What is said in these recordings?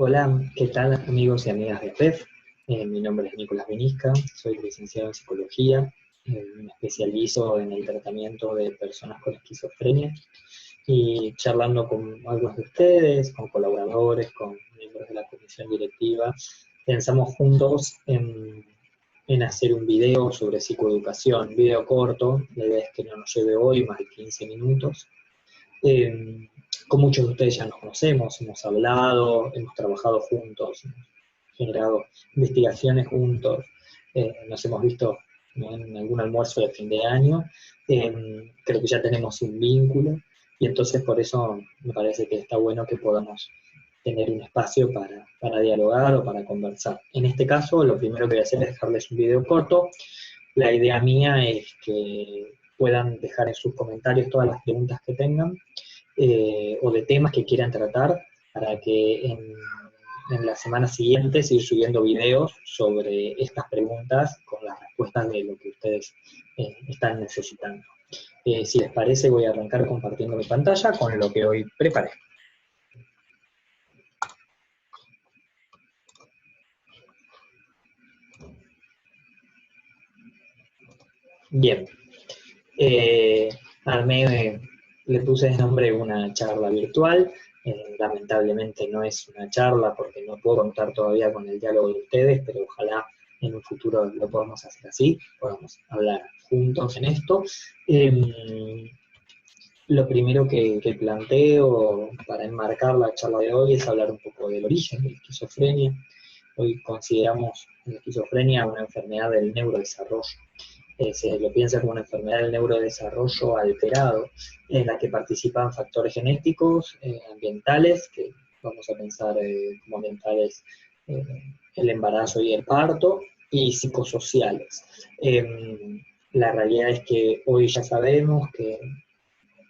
Hola, ¿qué tal amigos y amigas de PEF? Mi nombre es Nicolás Benisca, soy licenciado en Psicología, me especializo en el tratamiento de personas con esquizofrenia y charlando con algunos de ustedes, con colaboradores, con miembros de la comisión directiva, pensamos juntos en hacer un video sobre psicoeducación, video corto, la idea es que no nos lleve hoy más de 15 minutos. Con muchos de ustedes ya nos conocemos, hemos hablado, hemos trabajado juntos, hemos generado investigaciones juntos, nos hemos visto, ¿no?, en algún almuerzo de fin de año, creo que ya tenemos un vínculo, y entonces por eso me parece que está bueno que podamos tener un espacio para dialogar o para conversar. En este caso, lo primero que voy a hacer es dejarles un video corto. La idea mía es que puedan dejar en sus comentarios todas las preguntas que tengan, o de temas que quieran tratar, para que en las semanas siguientes ir subiendo videos sobre estas preguntas con las respuestas de lo que ustedes están necesitando. Si les parece, voy a arrancar compartiendo mi pantalla con lo que hoy preparé. Bien, le puse de nombre una charla virtual. Lamentablemente no es una charla porque no puedo contar todavía con el diálogo de ustedes, pero ojalá en un futuro lo podamos hacer así, podamos hablar juntos en esto. Lo primero que planteo para enmarcar la charla de hoy es hablar un poco del origen de la esquizofrenia. Hoy consideramos la esquizofrenia una enfermedad del neurodesarrollo. Se lo piensa como una enfermedad del neurodesarrollo alterado, en la que participan factores genéticos, ambientales, que vamos a pensar como ambientales el embarazo y el parto, y psicosociales. La realidad es que hoy ya sabemos que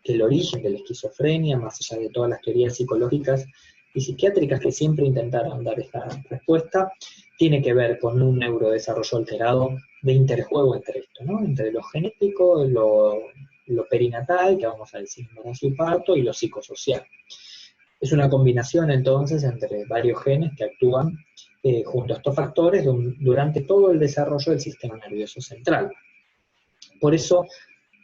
el origen de la esquizofrenia, más allá de todas las teorías psicológicas y psiquiátricas que siempre intentaron dar esta respuesta, tiene que ver con un neurodesarrollo alterado de interjuego entre esto, ¿no? Entre lo genético, lo perinatal, que vamos a decir embarazo y parto, y lo psicosocial. Es una combinación entonces entre varios genes que actúan junto a estos factores durante todo el desarrollo del sistema nervioso central. Por eso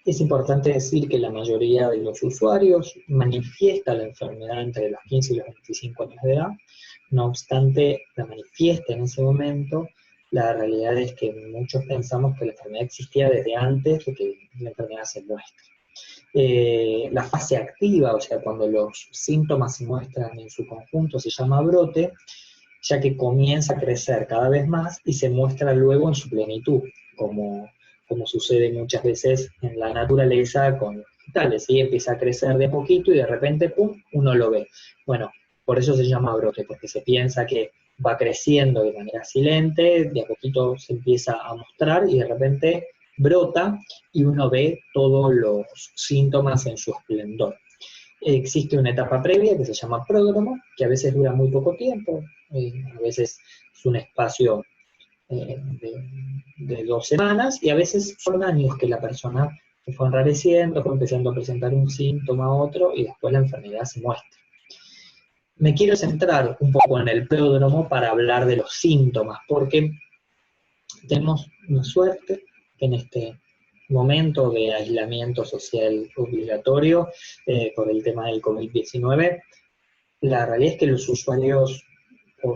es importante decir que la mayoría de los usuarios manifiesta la enfermedad entre los 15 y los 25 años de edad. No obstante, la manifiesta en ese momento. La realidad es que muchos pensamos que la enfermedad existía desde antes de que la enfermedad se muestre. La fase activa, o sea, cuando los síntomas se muestran en su conjunto, se llama brote, ya que comienza a crecer cada vez más y se muestra luego en su plenitud, como sucede muchas veces en la naturaleza con los vegetales, ¿sí? Empieza a crecer de poquito y de repente, ¡pum!, uno lo ve. Bueno, por eso se llama brote, porque se piensa que va creciendo de manera silente, de a poquito se empieza a mostrar y de repente brota y uno ve todos los síntomas en su esplendor. Existe una etapa previa que se llama pródromo, que a veces dura muy poco tiempo, a veces es un espacio de 2 semanas, y a veces son años que la persona se fue enrareciendo, fue empezando a presentar un síntoma u otro, y después la enfermedad se muestra. Me quiero centrar un poco en el pródromo para hablar de los síntomas, porque tenemos una suerte que en este momento de aislamiento social obligatorio por el tema del COVID-19, la realidad es que los usuarios,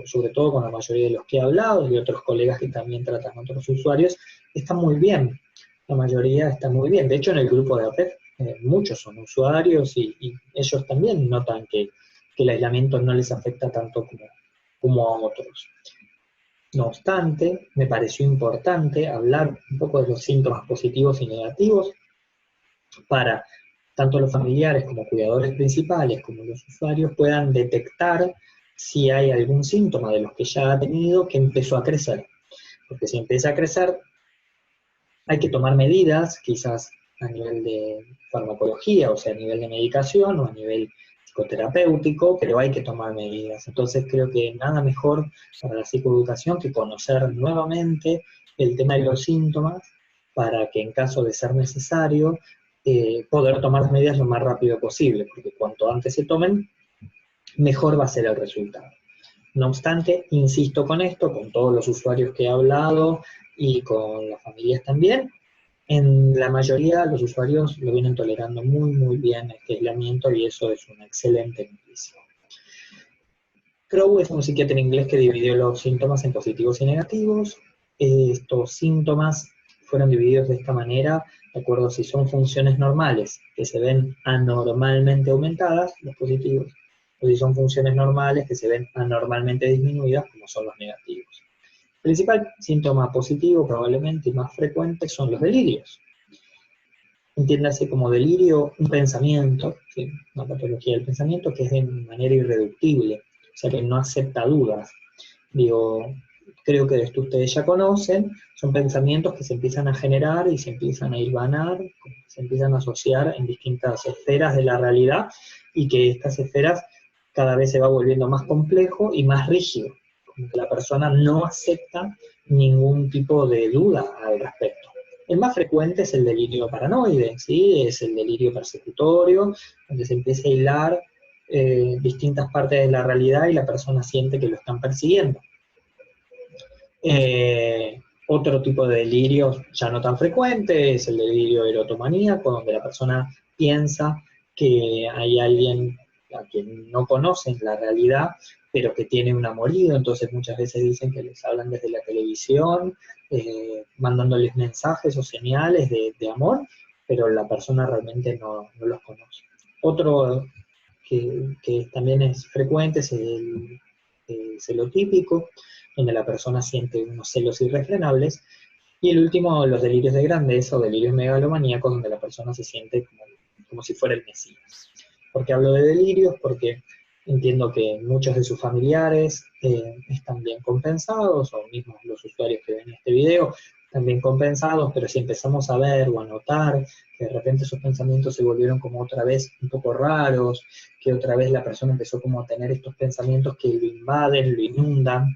sobre todo con la mayoría de los que he hablado y otros colegas que también tratan a otros usuarios, están muy bien. La mayoría está muy bien. De hecho, en el grupo de APEF, muchos son usuarios y ellos también notan que el aislamiento no les afecta tanto como a otros. No obstante, me pareció importante hablar un poco de los síntomas positivos y negativos para tanto los familiares como cuidadores principales como los usuarios puedan detectar si hay algún síntoma de los que ya ha tenido que empezó a crecer. Porque si empieza a crecer, hay que tomar medidas, quizás a nivel de farmacología, o sea, a nivel de medicación o a nivel psicoterapéutico, pero hay que tomar medidas. Entonces creo que nada mejor para la psicoeducación que conocer nuevamente el tema de los síntomas para que en caso de ser necesario poder tomar las medidas lo más rápido posible, porque cuanto antes se tomen, mejor va a ser el resultado. No obstante, insisto con esto, con todos los usuarios que he hablado y con las familias también, en la mayoría los usuarios lo vienen tolerando muy, muy bien este aislamiento y eso es una excelente noticia. Crowe es un psiquiatra inglés que dividió los síntomas en positivos y negativos. Estos síntomas fueron divididos de esta manera, de acuerdo a si son funciones normales que se ven anormalmente aumentadas, los positivos, o si son funciones normales que se ven anormalmente disminuidas, como son los negativos. El principal síntoma positivo, probablemente y más frecuente, son los delirios. Entiéndase como delirio un pensamiento, ¿sí? Una patología del pensamiento que es de manera irreductible, o sea que no acepta dudas. Digo, creo que esto ustedes ya conocen, son pensamientos que se empiezan a generar y se empiezan a hilvanar, se empiezan a asociar en distintas esferas de la realidad y que estas esferas cada vez se va volviendo más complejo y más rígido, como que la persona no acepta ningún tipo de duda al respecto. El más frecuente es el delirio paranoide, ¿sí? Es el delirio persecutorio, donde se empieza a hilar distintas partes de la realidad y la persona siente que lo están persiguiendo. Otro tipo de delirio ya no tan frecuente es el delirio erotomaníaco, donde la persona piensa que hay alguien a quien no conocen la realidad, pero que tiene un amorío, entonces muchas veces dicen que les hablan desde la televisión, mandándoles mensajes o señales de amor, pero la persona realmente no los conoce. Otro que también es frecuente es el celotípico, donde la persona siente unos celos irrefrenables, y el último, los delirios de grandeza o delirios megalomaníacos, donde la persona se siente como si fuera el Mesías. ¿Por qué hablo de delirios? Porque entiendo que muchos de sus familiares están bien compensados, o mismos los usuarios que ven este video, están bien compensados, pero si empezamos a ver o a notar que de repente esos pensamientos se volvieron como otra vez un poco raros, que otra vez la persona empezó como a tener estos pensamientos que lo invaden, lo inundan,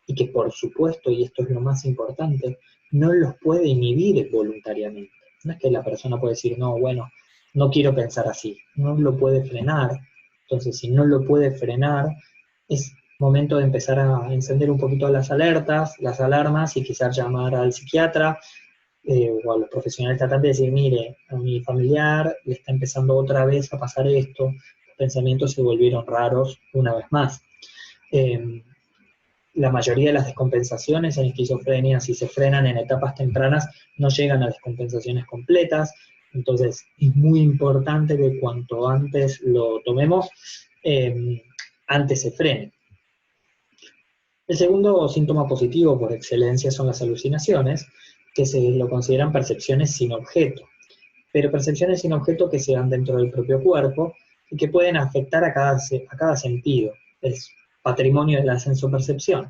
y que por supuesto, y esto es lo más importante, no los puede inhibir voluntariamente. No es que la persona puede decir, no, bueno, no quiero pensar así, no lo puede frenar. Entonces, si no lo puede frenar, es momento de empezar a encender un poquito las alertas, las alarmas y quizás llamar al psiquiatra o a los profesionales tratantes de decir, mire, a mi familiar le está empezando otra vez a pasar esto, los pensamientos se volvieron raros una vez más. La mayoría de las descompensaciones en esquizofrenia, si se frenan en etapas tempranas, no llegan a descompensaciones completas, entonces es muy importante que cuanto antes lo tomemos, antes se frene. El segundo síntoma positivo por excelencia son las alucinaciones, que se lo consideran percepciones sin objeto, pero percepciones sin objeto que se dan dentro del propio cuerpo y que pueden afectar a cada sentido. Es patrimonio de la sensopercepción.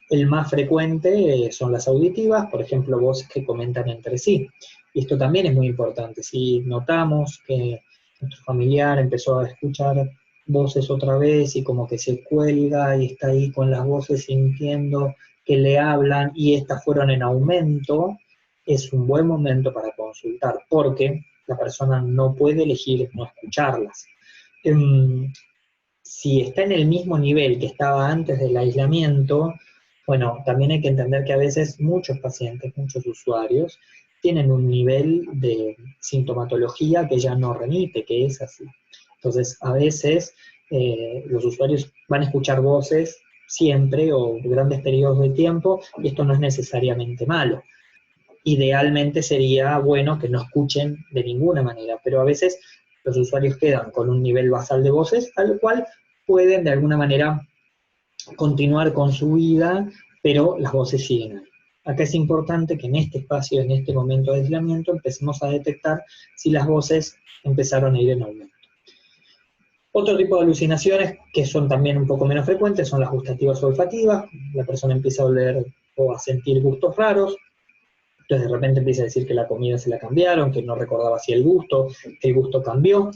El más frecuente son las auditivas, por ejemplo, voces que comentan entre sí. Y esto también es muy importante. Si notamos que nuestro familiar empezó a escuchar voces otra vez y como que se cuelga y está ahí con las voces sintiendo que le hablan y estas fueron en aumento, es un buen momento para consultar, porque la persona no puede elegir no escucharlas. Si está en el mismo nivel que estaba antes del aislamiento, bueno, también hay que entender que a veces muchos pacientes, muchos usuarios, tienen un nivel de sintomatología que ya no remite, que es así. Entonces, a veces los usuarios van a escuchar voces siempre o grandes periodos de tiempo, y esto no es necesariamente malo. Idealmente sería bueno que no escuchen de ninguna manera, pero a veces los usuarios quedan con un nivel basal de voces, al cual pueden de alguna manera continuar con su vida, pero las voces siguen ahí. Acá es importante que en este espacio, en este momento de aislamiento, empecemos a detectar si las voces empezaron a ir en aumento. Otro tipo de alucinaciones que son también un poco menos frecuentes son las gustativas o olfativas. La persona empieza a oler o a sentir gustos raros, entonces de repente empieza a decir que la comida se la cambiaron, que no recordaba así el gusto, que el gusto cambió.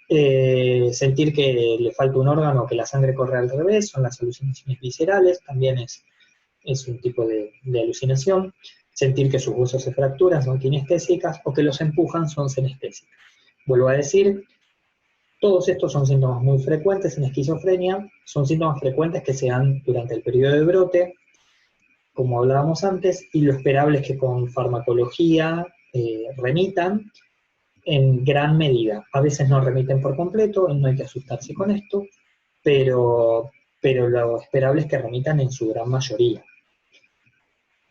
Sentir que le falta un órgano, que la sangre corre al revés, son las alucinaciones viscerales, también es un tipo de alucinación. Sentir que sus huesos se fracturan, son kinestésicas, o que los empujan, son senestésicas. Vuelvo a decir, Todos estos son síntomas muy frecuentes en esquizofrenia, son síntomas frecuentes que se dan durante el periodo de brote, como hablábamos antes, y lo esperable es que con farmacología remitan en gran medida. A veces no remiten por completo, no hay que asustarse con esto, pero lo esperable es que remitan en su gran mayoría.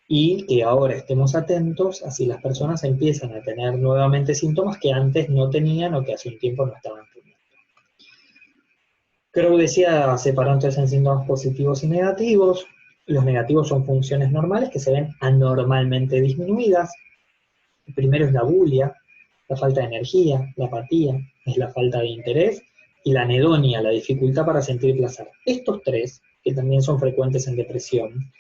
Y que ahora estemos atentos, así las personas empiezan a tener nuevamente síntomas que antes no tenían o que hace un tiempo no estaban teniendo. Crow decía, separó entonces en síntomas positivos y negativos. Los negativos son funciones normales que se ven anormalmente disminuidas. El primero es la bulia, la falta de energía, la apatía, es la falta de interés, y la anedonia, la dificultad para sentir placer. Estos tres, que también son frecuentes en depresión,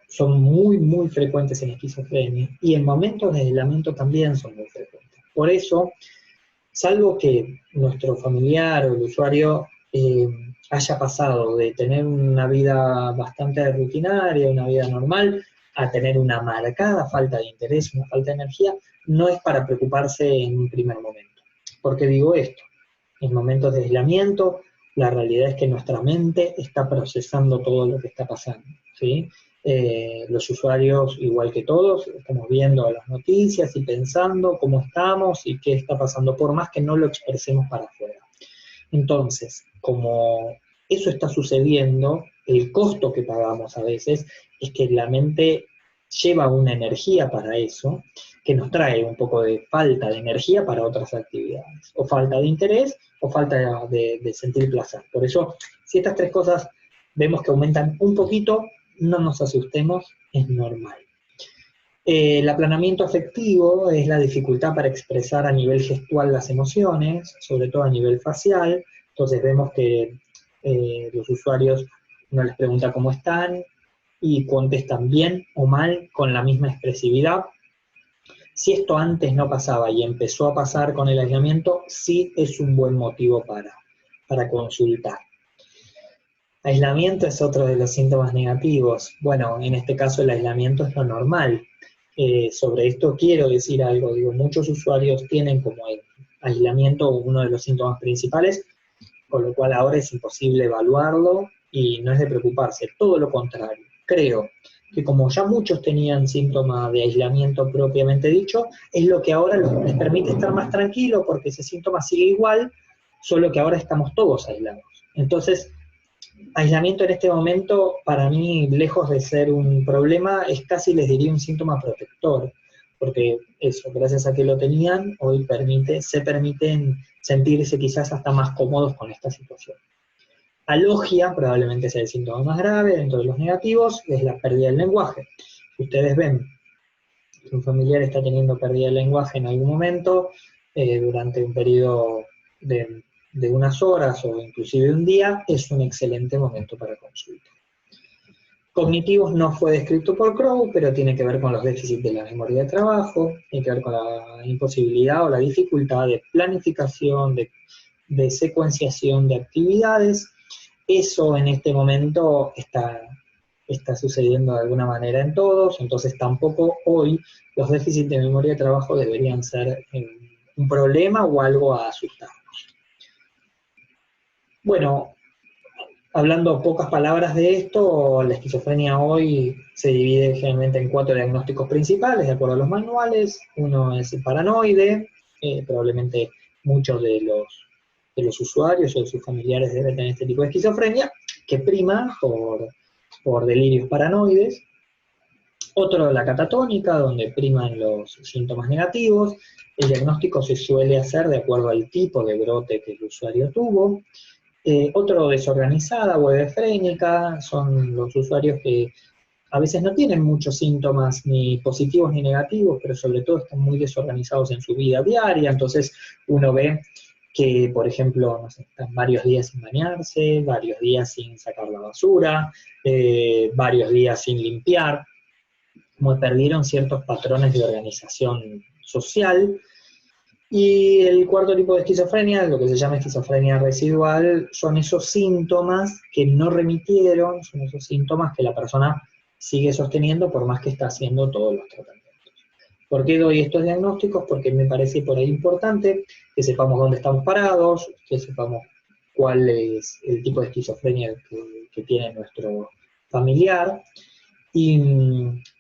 son muy, muy frecuentes en esquizofrenia, y en momentos de aislamiento también son muy frecuentes. Por eso, salvo que nuestro familiar o el usuario haya pasado de tener una vida bastante rutinaria, una vida normal, a tener una marcada falta de interés, una falta de energía, no es para preocuparse en un primer momento. ¿Por qué digo esto? En momentos de aislamiento, la realidad es que nuestra mente está procesando todo lo que está pasando, ¿sí? Los usuarios, igual que todos, estamos viendo las noticias y pensando cómo estamos y qué está pasando, por más que no lo expresemos para afuera. Entonces, como eso está sucediendo, el costo que pagamos a veces es que la mente lleva una energía para eso, que nos trae un poco de falta de energía para otras actividades, o falta de interés, o falta de sentir placer. Por eso, si estas tres cosas vemos que aumentan un poquito, no nos asustemos, es normal. El aplanamiento afectivo es la dificultad para expresar a nivel gestual las emociones, sobre todo a nivel facial. Entonces vemos que los usuarios, uno les pregunta cómo están y contestan bien o mal con la misma expresividad. Si esto antes no pasaba y empezó a pasar con el aislamiento, sí es un buen motivo para consultar. Aislamiento es otro de los síntomas negativos. Bueno, en este caso el aislamiento es lo normal. Sobre esto quiero decir algo. Digo, muchos usuarios tienen como el aislamiento uno de los síntomas principales, con lo cual ahora es imposible evaluarlo y no es de preocuparse. Todo lo contrario. Creo que como ya muchos tenían síntomas de aislamiento propiamente dicho, es lo que ahora les permite estar más tranquilos porque ese síntoma sigue igual, solo que ahora estamos todos aislados. Entonces, aislamiento en este momento, para mí, lejos de ser un problema, es casi, les diría, un síntoma protector, porque eso, gracias a que lo tenían, hoy se permiten sentirse quizás hasta más cómodos con esta situación. Alogia, probablemente sea el síntoma más grave dentro de los negativos, es la pérdida del lenguaje. Si ustedes ven que un familiar está teniendo pérdida del lenguaje en algún momento, durante un periodo de unas horas o inclusive un día, es un excelente momento para consulta. Cognitivos no fue descrito por Crow, pero tiene que ver con los déficits de la memoria de trabajo, tiene que ver con la imposibilidad o la dificultad de planificación, de secuenciación de actividades. Eso en este momento está sucediendo de alguna manera en todos, entonces tampoco hoy los déficits de memoria de trabajo deberían ser un problema o algo a asustarnos. Bueno, hablando pocas palabras de esto, la esquizofrenia hoy se divide generalmente en 4 diagnósticos principales, de acuerdo a los manuales. Uno es el paranoide, probablemente muchos de los usuarios o de sus familiares deben tener este tipo de esquizofrenia, que prima por delirios paranoides. Otro, la catatónica, donde priman los síntomas negativos. El diagnóstico se suele hacer de acuerdo al tipo de brote que el usuario tuvo. Otro, desorganizada o hebefrénica, son los usuarios que a veces no tienen muchos síntomas ni positivos ni negativos, pero sobre todo están muy desorganizados en su vida diaria. Entonces uno ve que, por ejemplo, no sé, están varios días sin bañarse, varios días sin sacar la basura, varios días sin limpiar, como perdieron ciertos patrones de organización social. Y el cuarto tipo de esquizofrenia, lo que se llama esquizofrenia residual, son esos síntomas que no remitieron, son esos síntomas que la persona sigue sosteniendo por más que está haciendo todos los tratamientos. ¿Por qué doy estos diagnósticos? Porque me parece por ahí importante que sepamos dónde estamos parados, que sepamos cuál es el tipo de esquizofrenia que tiene nuestro familiar. Y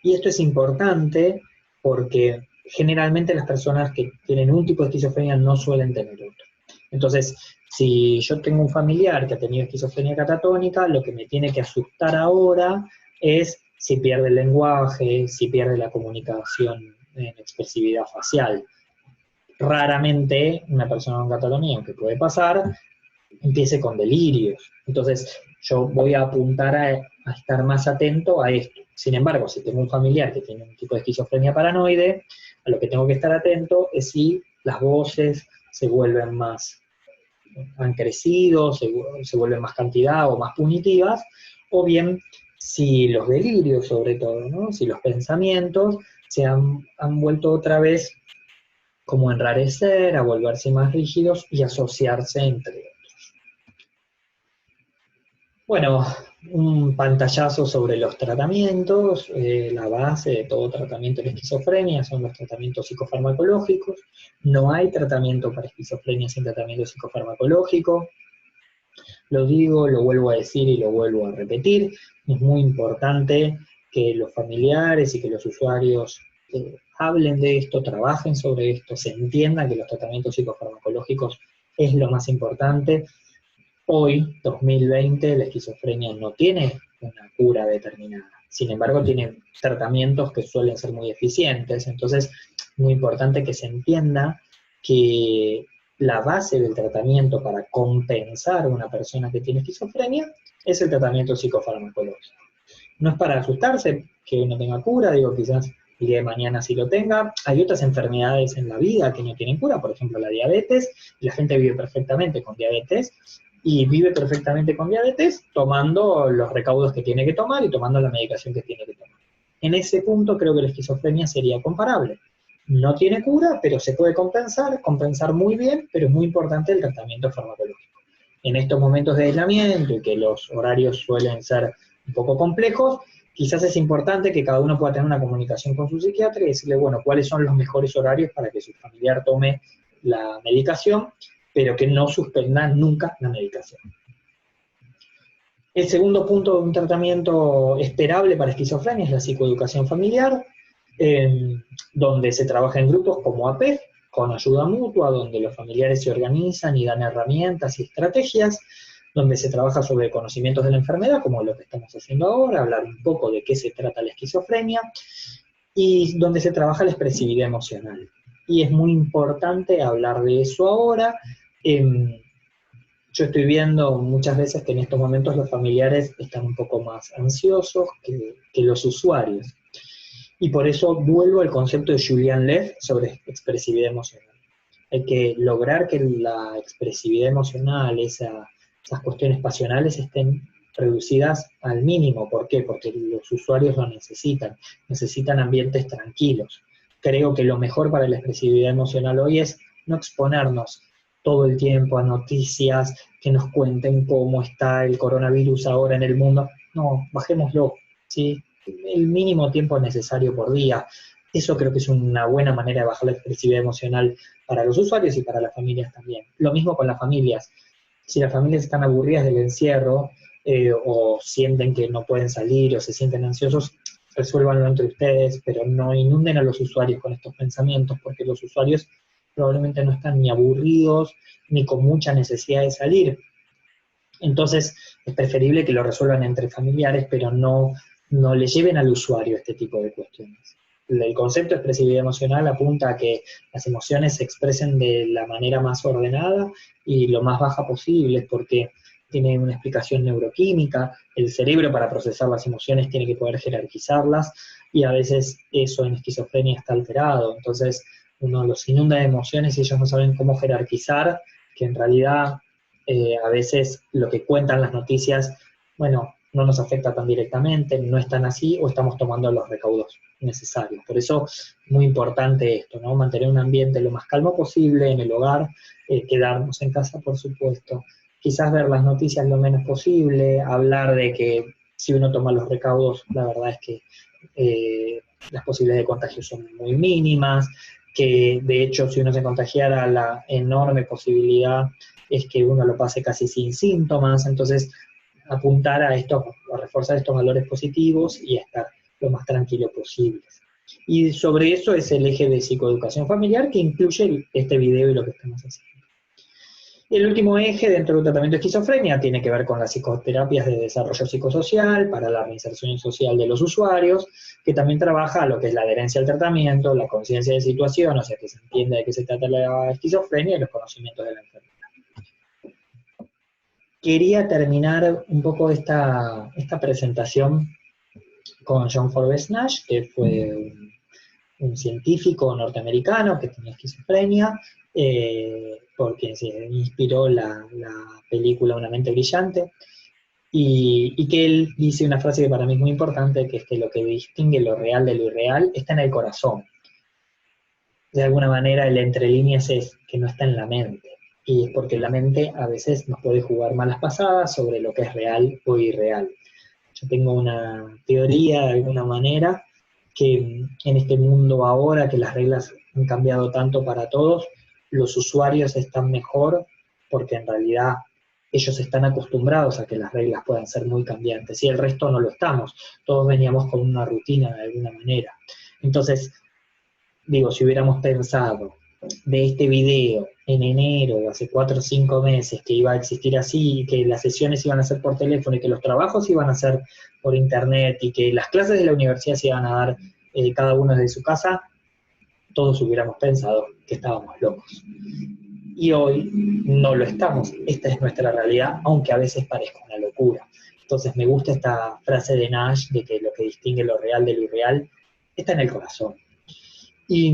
esto es importante porque generalmente las personas que tienen un tipo de esquizofrenia no suelen tener otro. Entonces, si yo tengo un familiar que ha tenido esquizofrenia catatónica, lo que me tiene que asustar ahora es si pierde el lenguaje, si pierde la comunicación en expresividad facial. Raramente una persona con catatonía, aunque puede pasar, empiece con delirios. Entonces, yo voy a apuntar a estar más atento a esto. Sin embargo, si tengo un familiar que tiene un tipo de esquizofrenia paranoide, a lo que tengo que estar atento es si las voces se vuelven más, han crecido, se vuelven más cantidad o más punitivas, o bien si los delirios sobre todo, ¿no? Si los pensamientos se han vuelto otra vez como a enrarecer, a volverse más rígidos y asociarse entre otros. Bueno, un pantallazo sobre los tratamientos. La base de todo tratamiento de esquizofrenia son los tratamientos psicofarmacológicos. No hay tratamiento para esquizofrenia sin tratamiento psicofarmacológico. Lo digo, lo vuelvo a decir y lo vuelvo a repetir. Es muy importante que los familiares y que los usuarios hablen de esto, trabajen sobre esto, se entienda que los tratamientos psicofarmacológicos es lo más importante. Hoy, 2020, la esquizofrenia no tiene una cura determinada. Sin embargo, tiene tratamientos que suelen ser muy eficientes. Entonces, es muy importante que se entienda que la base del tratamiento para compensar a una persona que tiene esquizofrenia es el tratamiento psicofarmacológico. No es para asustarse que no tenga cura, digo, quizás el día de mañana sí lo tenga. Hay otras enfermedades en la vida que no tienen cura, por ejemplo la diabetes, y la gente vive perfectamente con diabetes, y vive perfectamente con diabetes tomando los recaudos que tiene que tomar y tomando la medicación que tiene que tomar. En ese punto creo que la esquizofrenia sería comparable. No tiene cura, pero se puede compensar muy bien, pero es muy importante el tratamiento farmacológico. En estos momentos de aislamiento y que los horarios suelen ser un poco complejos, quizás es importante que cada uno pueda tener una comunicación con su psiquiatra y decirle, bueno, cuáles son los mejores horarios para que su familiar tome la medicación, pero que no suspendan nunca la medicación. El segundo punto de un tratamiento esperable para esquizofrenia es la psicoeducación familiar, donde se trabaja en grupos como AP, con ayuda mutua, donde los familiares se organizan y dan herramientas y estrategias, donde se trabaja sobre conocimientos de la enfermedad, como lo que estamos haciendo ahora, hablar un poco de qué se trata la esquizofrenia, y donde se trabaja la expresividad emocional. Y es muy importante hablar de eso ahora. Yo estoy viendo muchas veces que en estos momentos los familiares están un poco más ansiosos que los usuarios. Y por eso vuelvo al concepto de Julian Leff sobre expresividad emocional. Hay que lograr que la expresividad emocional, esas cuestiones pasionales estén reducidas al mínimo. ¿Por qué? Porque los usuarios lo necesitan ambientes tranquilos. Creo que lo mejor para la expresividad emocional hoy es no exponernos todo el tiempo a noticias que nos cuenten cómo está el coronavirus ahora en el mundo. No, bajémoslo, ¿sí? El mínimo tiempo necesario por día. Eso creo que es una buena manera de bajar la expresividad emocional para los usuarios y para las familias también. Lo mismo con las familias. Si las familias están aburridas del encierro o sienten que no pueden salir o se sienten ansiosos, resuélvanlo entre ustedes, pero no inunden a los usuarios con estos pensamientos, porque los usuarios probablemente no están ni aburridos ni con mucha necesidad de salir. Entonces es preferible que lo resuelvan entre familiares, pero no le lleven al usuario este tipo de cuestiones. El concepto de expresividad emocional apunta a que las emociones se expresen de la manera más ordenada y lo más baja posible, porque tiene una explicación neuroquímica. El cerebro, para procesar las emociones, tiene que poder jerarquizarlas, y a veces eso en esquizofrenia está alterado. Entonces uno los inunda de emociones y ellos no saben cómo jerarquizar, que en realidad a veces lo que cuentan las noticias, bueno, no nos afecta tan directamente, no es tan así, o estamos tomando los recaudos necesarios. Por eso es muy importante esto, ¿no? Mantener un ambiente lo más calmo posible en el hogar, quedarnos en casa, por supuesto, quizás ver las noticias lo menos posible, hablar de que si uno toma los recaudos, la verdad es que las posibilidades de contagio son muy mínimas, que de hecho si uno se contagiara la enorme posibilidad es que uno lo pase casi sin síntomas, entonces apuntar a reforzar estos valores positivos y estar lo más tranquilo posible. Y sobre eso es el eje de psicoeducación familiar que incluye este video y lo que estamos haciendo. El último eje dentro del tratamiento de esquizofrenia tiene que ver con las psicoterapias de desarrollo psicosocial para la reinserción social de los usuarios, que también trabaja lo que es la adherencia al tratamiento, la conciencia de situación, o sea que se entiende de qué se trata la esquizofrenia y los conocimientos de la enfermedad. Quería terminar un poco esta presentación con John Forbes Nash, que fue un científico norteamericano que tenía esquizofrenia, por quien se inspiró la película Una mente brillante, y que él dice una frase que para mí es muy importante, que es que lo que distingue lo real de lo irreal está en el corazón. De alguna manera el entre líneas es que no está en la mente, y es porque la mente a veces nos puede jugar malas pasadas sobre lo que es real o irreal. Yo tengo una teoría de alguna manera que en este mundo ahora que las reglas han cambiado tanto para todos, los usuarios están mejor porque en realidad ellos están acostumbrados a que las reglas puedan ser muy cambiantes y el resto no lo estamos. Todos veníamos con una rutina de alguna manera. Entonces, digo, si hubiéramos pensado de este video en enero, hace 4 o 5 meses, que iba a existir así, que las sesiones iban a ser por teléfono y que los trabajos iban a ser por internet y que las clases de la universidad se iban a dar cada uno desde su casa, todos hubiéramos pensado que estábamos locos. Y hoy no lo estamos, esta es nuestra realidad, aunque a veces parezca una locura. Entonces me gusta esta frase de Nash de que lo que distingue lo real de lo irreal está en el corazón. Y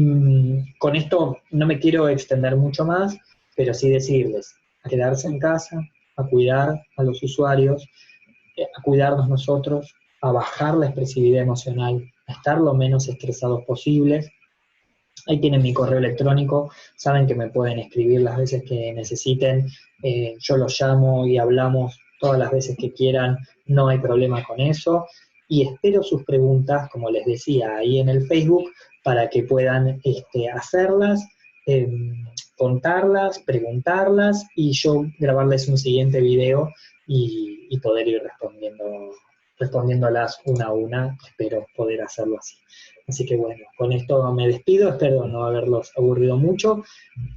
con esto no me quiero extender mucho más, pero sí decirles a quedarse en casa, a cuidar a los usuarios, a cuidarnos nosotros, a bajar la expresividad emocional, a estar lo menos estresados posibles. Ahí tienen mi correo electrónico, saben que me pueden escribir las veces que necesiten, yo los llamo y hablamos todas las veces que quieran, no hay problema con eso. Y espero sus preguntas, como les decía, ahí en el Facebook, para que puedan hacerlas, contarlas, preguntarlas, y yo grabarles un siguiente video y poder ir respondiéndolas una a una, espero poder hacerlo así. Así que bueno, con esto me despido, espero no haberlos aburrido mucho,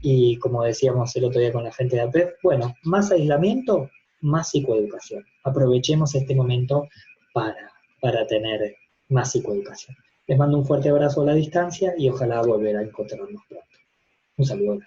y como decíamos el otro día con la gente de APEF, bueno, más aislamiento, más psicoeducación. Aprovechemos este momento para tener más psicoeducación. Les mando un fuerte abrazo a la distancia y ojalá volver a encontrarnos pronto. Un saludo.